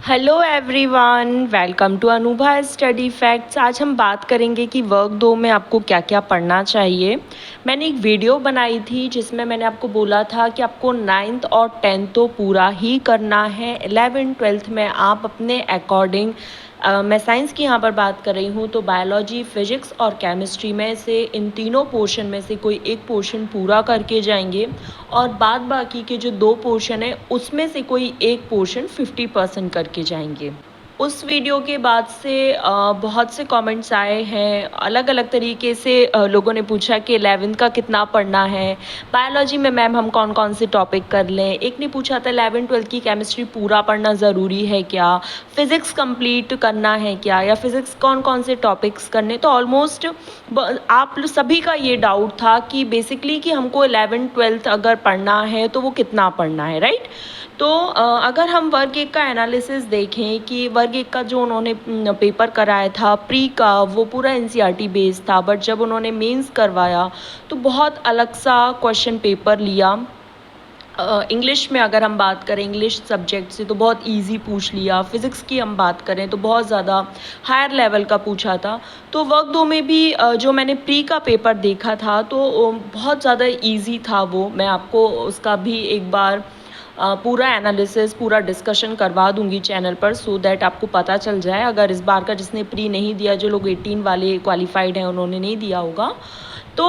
Hello everyone, welcome to Anubha study facts. आज हम बात करेंगे कि वर्क 2 में आपको क्या क्या पढ़ना चाहिए। मैंने एक वीडियो बनाई थी जिसमें मैंने आपको बोला था कि आपको 9th और 10th तो पूरा ही करना है। 11th 12th में आप अपने अकॉर्डिंग मैं साइंस की यहाँ पर बात कर रही हूँ तो बायोलॉजी, फिजिक्स और केमिस्ट्री में से इन तीनों पोर्शन में से कोई एक पोर्शन पूरा करके जाएंगे और बाद बाकी के जो 2 पोर्शन है उसमें से कोई एक पोर्शन 50% करके जाएंगे। उस वीडियो के बाद से बहुत से कमेंट्स आए हैं, अलग अलग तरीके से लोगों ने पूछा कि 11th का कितना पढ़ना है, बायोलॉजी में मैम हम कौन कौन से टॉपिक कर लें। एक ने पूछा था 11th 12th की केमिस्ट्री पूरा पढ़ना ज़रूरी है क्या, फिज़िक्स कंप्लीट करना है क्या, या फिज़िक्स कौन कौन से टॉपिक्स करने। तो ऑलमोस्ट आप सभी का ये डाउट था कि बेसिकली कि हमको 11th 12th अगर पढ़ना है तो वो कितना पढ़ना है, राइट। तो अगर हम वर्ग 1 का एनालिसिस देखें कि वर्ग 1 का जो उन्होंने पेपर कराया था प्री का, वो पूरा एनसीईआरटी बेस्ड था, बट जब उन्होंने मेंस करवाया तो बहुत अलग सा क्वेश्चन पेपर लिया। इंग्लिश में अगर हम बात करें, इंग्लिश सब्जेक्ट से तो बहुत इजी पूछ लिया। फिज़िक्स की हम बात करें तो बहुत ज़्यादा हायर लेवल का पूछा था। तो वर्ग 2 में भी जो मैंने प्री का पेपर देखा था तो बहुत ज़्यादा इजी था वो। मैं आपको उसका भी एक बार पूरा एनालिसिस, पूरा डिस्कशन करवा दूंगी चैनल पर, सो दैट आपको पता चल जाए। अगर इस बार का जिसने प्री नहीं दिया, जो लोग 18 वाले क्वालिफाइड हैं उन्होंने नहीं दिया होगा, तो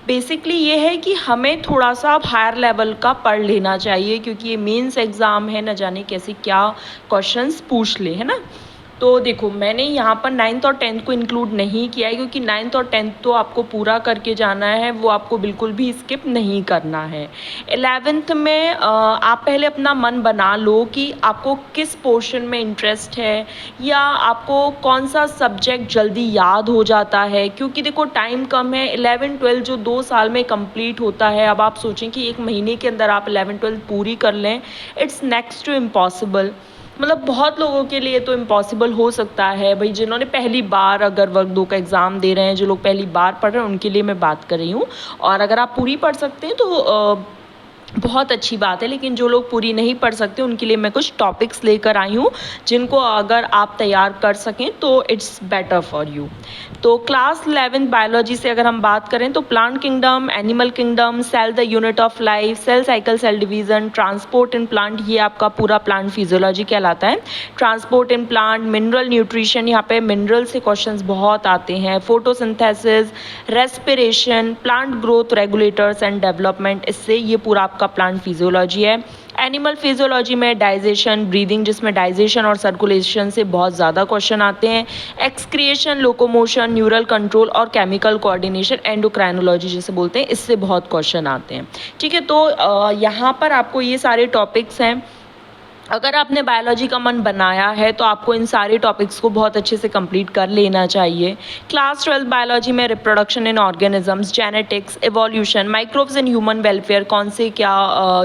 बेसिकली ये है कि हमें थोड़ा सा हायर लेवल का पढ़ लेना चाहिए क्योंकि ये मेंस एग्ज़ाम है, न जाने कैसे क्या क्वेश्चंस पूछ ले, है ना। तो देखो, मैंने यहाँ पर 9th और 10th को इंक्लूड नहीं किया है क्योंकि 9th और 10th तो आपको पूरा करके जाना है, वो आपको बिल्कुल भी स्किप नहीं करना है। 11th में आप पहले अपना मन बना लो कि आपको किस पोर्शन में इंटरेस्ट है या आपको कौन सा सब्जेक्ट जल्दी याद हो जाता है, क्योंकि देखो टाइम कम है। 11th 12th जो 2 साल में कंप्लीट होता है, अब आप सोचें कि 1 महीने के अंदर आप 11th 12th पूरी कर लें, इट्स नेक्स्ट टू इम्पॉसिबल। मतलब बहुत लोगों के लिए तो इम्पॉसिबल हो सकता है भाई, जिन्होंने पहली बार अगर वर्ग 2 का एग्ज़ाम दे रहे हैं, जो लोग पहली बार पढ़ रहे हैं, उनके लिए मैं बात कर रही हूँ। और अगर आप पूरी पढ़ सकते हैं तो बहुत अच्छी बात है, लेकिन जो लोग पूरी नहीं पढ़ सकते उनके लिए मैं कुछ टॉपिक्स लेकर आई हूँ जिनको अगर आप तैयार कर सकें तो इट्स बेटर फॉर यू। तो क्लास 11 बायोलॉजी से अगर हम बात करें तो plant kingdom, animal kingdom, cell the unit of life, cell cycle, cell division, transport in plant, ये आपका पूरा प्लांट फिजियोलॉजी कहलाता है। Transport in plant, mineral nutrition, यहाँ पे मिनरल से क्वेश्चंस बहुत आते हैं। Photosynthesis, respiration, plant growth regulators and development, इससे ये पूरा आपका प्लांट फिजियोलॉजी है। एनिमल फिजियोलॉजी में डाइजेशन, ब्रीदिंग, जिसमें डाइजेशन और सर्कुलेशन से बहुत ज़्यादा क्वेश्चन आते हैं। एक्सक्रिएशन, लोकोमोशन, न्यूरल कंट्रोल और केमिकल कोऑर्डिनेशन, एंडोक्राइनोलॉजी जिसे बोलते हैं, इससे बहुत क्वेश्चन आते हैं। ठीक है, तो यहाँ पर आपको ये सारे टॉपिक्स हैं। अगर आपने बायोलॉजी का मन बनाया है तो आपको इन सारे टॉपिक्स को बहुत अच्छे से कंप्लीट कर लेना चाहिए। क्लास 12 बायोलॉजी में reproduction in organisms, genetics, evolution, microbes in human welfare, कौन से क्या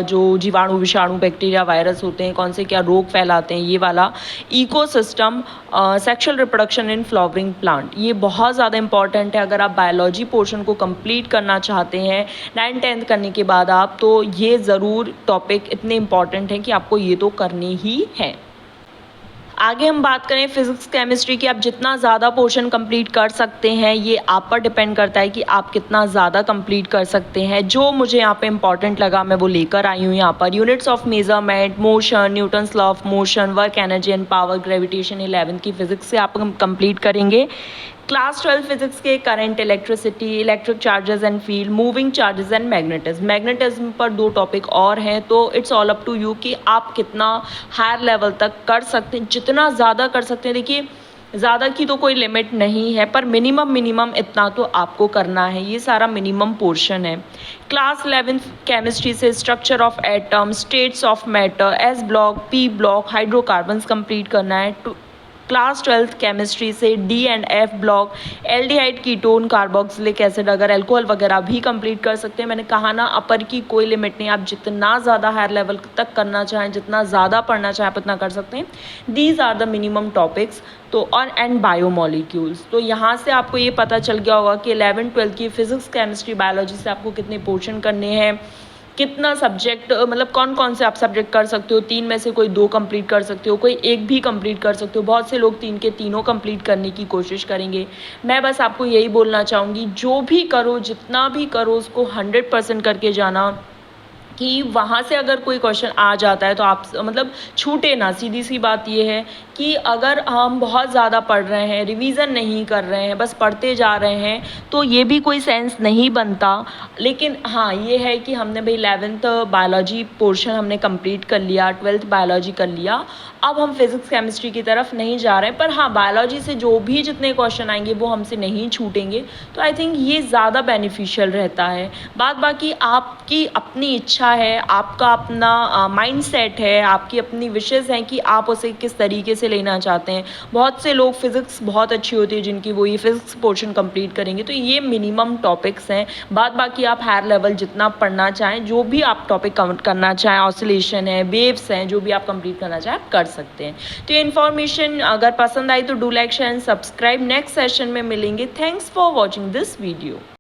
जो जीवाणु, विषाणु, बैक्टीरिया, वायरस होते हैं, कौन से क्या रोग फैलाते हैं, ये वाला, ecosystem, sexual reproduction in flowering plant, ये बहुत ज़्यादा इंपॉर्टेंट है। अगर आप बायोलॉजी पोर्शन को कंप्लीट करना चाहते हैं 9th 10th करने के बाद आप, तो ये ज़रूर टॉपिक इतने इंपॉर्टेंट हैं कि आपको ये तो करने ही हैं। आगे हम बात करें फिजिक्स केमिस्ट्री की, आप जितना ज़्यादा पोर्शन कंप्लीट कर सकते हैं ये आप पर डिपेंड करता है कि आप कितना ज़्यादा कंप्लीट कर सकते हैं। जो मुझे यहाँ पे इंपॉर्टेंट लगा मैं वो लेकर आई हूँ यहाँ पर। Units of measurement, motion, Newton's law of motion, work, energy and power, gravitation, 11th की फिजिक्स से आप कंप्लीट करेंगे। क्लास 12 फिजिक्स के current, electricity, electric charges and field, moving charges and magnetism. Magnetism पर 2 टॉपिक और हैं, तो it's all up to you कि आप कितना हायर लेवल तक कर सकते हैं, जितना ज़्यादा कर सकते हैं। देखिए, ज़्यादा की तो कोई लिमिट नहीं है, पर मिनिमम इतना तो आपको करना है, ये सारा मिनिमम पोर्शन है। क्लास 11 केमिस्ट्री से structure of atom, states of matter, S block, P block, hydrocarbons complete करना है। क्लास 12 केमिस्ट्री से D and F block, aldehyde, ketone, carboxylic acid, अगर अल्कोहल वगैरह भी कंप्लीट कर सकते हैं। मैंने कहा ना, अपर की कोई लिमिट नहीं, आप जितना ज़्यादा हायर लेवल तक करना चाहें, जितना ज़्यादा पढ़ना चाहें आप उतना कर सकते हैं। These are the minimum topics. तो और एंड बायोमोलिक्यूल्स, तो यहाँ से आपको ये पता चल गया होगा कि 11th 12th की फिजिक्स, केमिस्ट्री, बायोलॉजी से आपको कितने पोर्शन करने हैं। कितना सब्जेक्ट मतलब कौन कौन से आप सब्जेक्ट कर सकते हो, 3 में से कोई 2 कंप्लीट कर सकते हो, कोई एक भी कंप्लीट कर सकते हो, बहुत से लोग 3 के तीनों कंप्लीट करने की कोशिश करेंगे। मैं बस आपको यही बोलना चाहूँगी, जो भी करो, जितना भी करो, उसको 100% करके जाना, कि वहाँ से अगर कोई क्वेश्चन आ जाता है तो आप मतलब छूटे ना। सीधी सी बात ये है कि अगर हम बहुत ज़्यादा पढ़ रहे हैं, रिवीजन नहीं कर रहे हैं, बस पढ़ते जा रहे हैं, तो ये भी कोई सेंस नहीं बनता। लेकिन हाँ, ये है कि हमने भाई 11th बायोलॉजी पोर्शन हमने कंप्लीट कर लिया, 12th बायोलॉजी कर लिया, अब हम फिज़िक्स केमिस्ट्री की तरफ नहीं जा रहे हैं। पर हाँ, बायोलॉजी से जो भी जितने क्वेश्चन आएंगे वो हमसे नहीं छूटेंगे, तो आई थिंक ये ज़्यादा बेनिफिशियल रहता है। बाद बाकी आपकी अपनी इच्छा है, आपका अपना माइंड सेट है, आपकी अपनी विशेज़ हैं कि आप उसे किस तरीके से लेना चाहते हैं। बहुत से लोग फिज़िक्स बहुत अच्छी होती है जिनकी, वो ये फिज़िक्स पोर्शन कंप्लीट करेंगे। तो ये मिनिमम टॉपिक्स हैं। बाद बाकी आप हायर लेवल जितना पढ़ना चाहें, जो भी आप टॉपिक कवर करना चाहें, ऑसिलेशन है, वेव्स हैं, जो भी आप कंप्लीट करना चाहें आप कर सकते हैं। तो ये इन्फॉर्मेशन अगर पसंद आई तो do like share and subscribe. Next session में मिलेंगे। Thanks for watching this video.